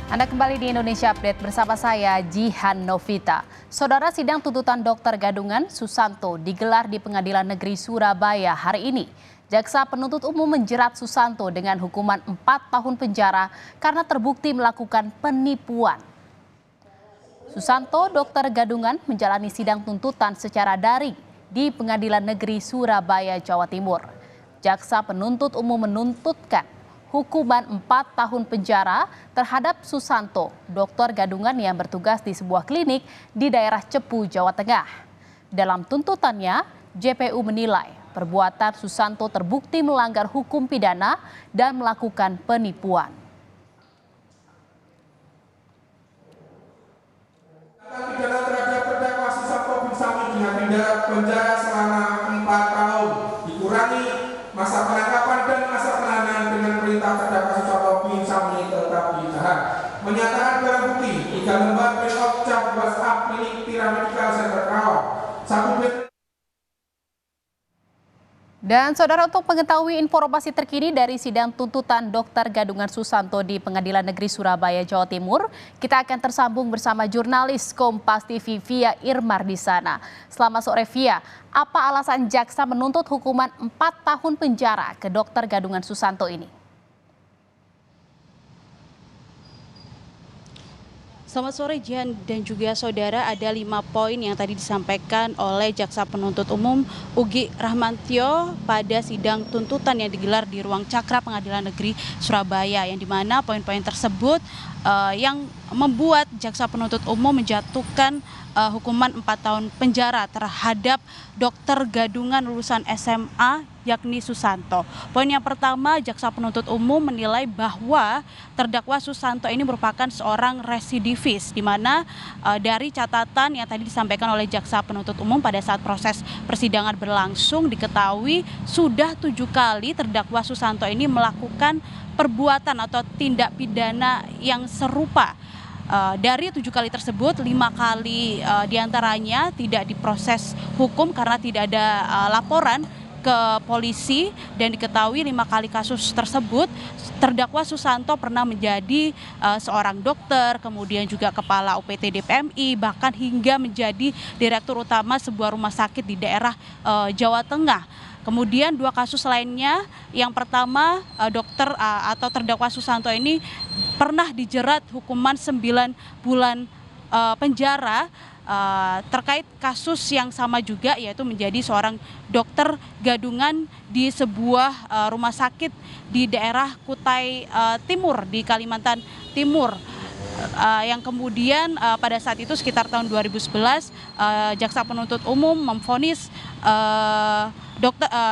Anda kembali di Indonesia Update bersama saya, Jihan Novita. Saudara, sidang tuntutan Dokter Gadungan Susanto digelar di Pengadilan Negeri Surabaya hari ini. Jaksa penuntut umum menjerat Susanto dengan hukuman 4 tahun penjara karena terbukti melakukan penipuan. Susanto, Dokter Gadungan, menjalani sidang tuntutan secara daring di Pengadilan Negeri Surabaya, Jawa Timur. Jaksa penuntut umum menuntutkan hukuman 4 tahun penjara terhadap Susanto, dokter gadungan yang bertugas di sebuah klinik di daerah Cepu, Jawa Tengah. Dalam tuntutannya, JPU menilai perbuatan Susanto terbukti melanggar hukum pidana dan melakukan penipuan. Pidana terhadap terdakwa Susanto bin Samin dengan pidana penjara selama 4 tahun, dikurangi masa penangkapan dan masa penahanan dengan perintah terdakwa Susanto bin Samin tetap ditahan. Menyatakan barang bukti 3 lembar print cap WhatsApp milik Piramidal Center Karawang, 1 bed. Dan saudara, untuk mengetahui informasi terkini dari sidang tuntutan Dokter Gadungan Susanto di Pengadilan Negeri Surabaya, Jawa Timur, kita akan tersambung bersama jurnalis Kompas TV Via Irmar di sana. Selamat sore Via, apa alasan jaksa menuntut hukuman 4 tahun penjara ke Dokter Gadungan Susanto ini? Selamat sore Jihan dan juga saudara, ada 5 poin yang tadi disampaikan oleh Jaksa Penuntut Umum Ugi Rahmantio pada sidang tuntutan yang digelar di Ruang Cakra Pengadilan Negeri Surabaya, yang dimana poin-poin tersebut yang membuat Jaksa Penuntut Umum menjatuhkan hukuman 4 tahun penjara terhadap dokter gadungan lulusan SMA yakni Susanto. Poin yang pertama, Jaksa Penuntut Umum menilai bahwa terdakwa Susanto ini merupakan seorang residivis, di mana dari catatan yang tadi disampaikan oleh Jaksa Penuntut Umum pada saat proses persidangan berlangsung, diketahui sudah 7 kali terdakwa Susanto ini melakukan perbuatan atau tindak pidana yang serupa. Dari 7 kali tersebut, 5 kali diantaranya tidak diproses hukum karena tidak ada laporan ke polisi, dan diketahui 5 kali kasus tersebut terdakwa Susanto pernah menjadi seorang dokter, kemudian juga kepala UPTD PMI, bahkan hingga menjadi direktur utama sebuah rumah sakit di daerah Jawa Tengah. Kemudian 2 kasus lainnya, yang pertama dokter atau terdakwa Susanto ini pernah dijerat hukuman 9 bulan penjara terkait kasus yang sama juga, yaitu menjadi seorang dokter gadungan di sebuah rumah sakit di daerah Kutai Timur di Kalimantan Timur. Yang kemudian pada saat itu sekitar tahun 2011 Jaksa Penuntut Umum memvonis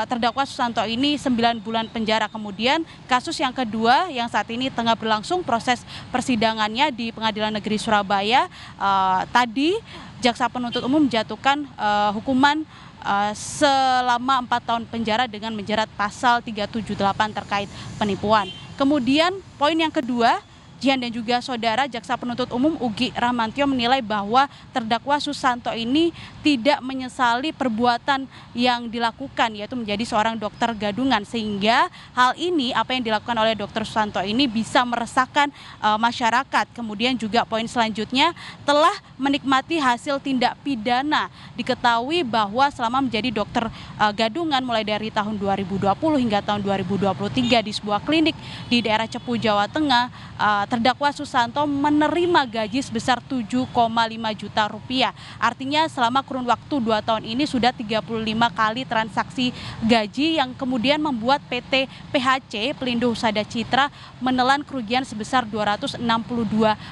terdakwa Susanto ini 9 bulan penjara. Kemudian kasus yang kedua yang saat ini tengah berlangsung proses persidangannya di Pengadilan Negeri Surabaya, tadi Jaksa Penuntut Umum menjatuhkan hukuman selama 4 tahun penjara dengan menjerat pasal 378 terkait penipuan. Kemudian poin yang kedua, Jihan dan juga saudara, Jaksa Penuntut Umum Ugi Rahmantio menilai bahwa terdakwa Susanto ini tidak menyesali perbuatan yang dilakukan, yaitu menjadi seorang dokter gadungan, sehingga hal ini, apa yang dilakukan oleh dokter Susanto ini bisa meresahkan masyarakat. Kemudian juga poin selanjutnya, telah menikmati hasil tindak pidana. Diketahui bahwa selama menjadi dokter gadungan mulai dari tahun 2020 hingga tahun 2023 di sebuah klinik di daerah Cepu, Jawa Tengah, terdakwa Susanto menerima gaji sebesar 7,5 juta rupiah. Artinya selama kurun waktu 2 tahun ini sudah 35 kali transaksi gaji, yang kemudian membuat PT PHC Pelindung Husada Citra menelan kerugian sebesar 262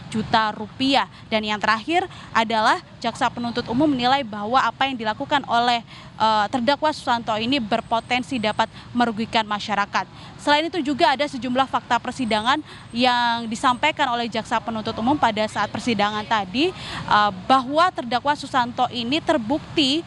juta rupiah. Dan yang terakhir adalah Jaksa Penuntut Umum menilai bahwa apa yang dilakukan oleh terdakwa Susanto ini berpotensi dapat merugikan masyarakat. Selain itu juga ada sejumlah fakta persidangan yang disampaikan oleh Jaksa Penuntut Umum pada saat persidangan tadi, bahwa terdakwa Susanto ini terbukti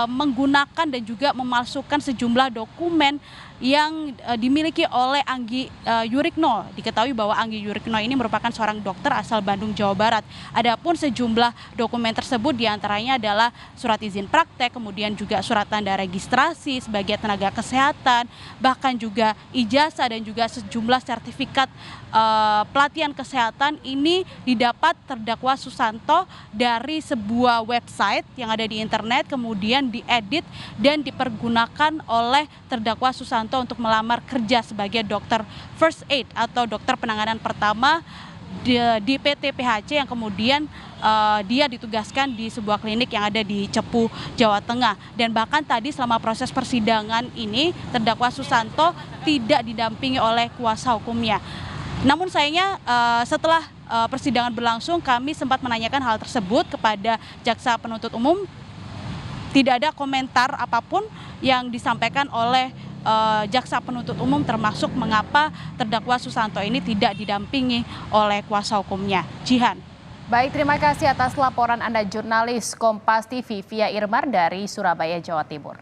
menggunakan dan juga memalsukan sejumlah dokumen yang dimiliki oleh Anggi Yurikno. Diketahui bahwa Anggi Yurikno ini merupakan seorang dokter asal Bandung, Jawa Barat. Adapun sejumlah dokumen tersebut diantaranya adalah surat izin praktek, kemudian juga surat tanda registrasi sebagai tenaga kesehatan, bahkan juga ijazah dan juga sejumlah sertifikat pelatihan kesehatan ini didapat terdakwa Susanto dari sebuah website yang ada di internet, kemudian diedit dan dipergunakan oleh terdakwa Susanto untuk melamar kerja sebagai dokter first aid atau dokter penanganan pertama di PT PHC yang kemudian dia ditugaskan di sebuah klinik yang ada di Cepu, Jawa Tengah. Dan bahkan tadi selama proses persidangan ini terdakwa Susanto tidak didampingi oleh kuasa hukumnya. Namun sayangnya setelah persidangan berlangsung kami sempat menanyakan hal tersebut kepada jaksa penuntut umum. Tidak ada komentar apapun yang disampaikan oleh jaksa penuntut umum termasuk mengapa terdakwa Susanto ini tidak didampingi oleh kuasa hukumnya. Jihan. Baik, terima kasih atas laporan Anda jurnalis Kompas TV Via Irmar dari Surabaya, Jawa Timur.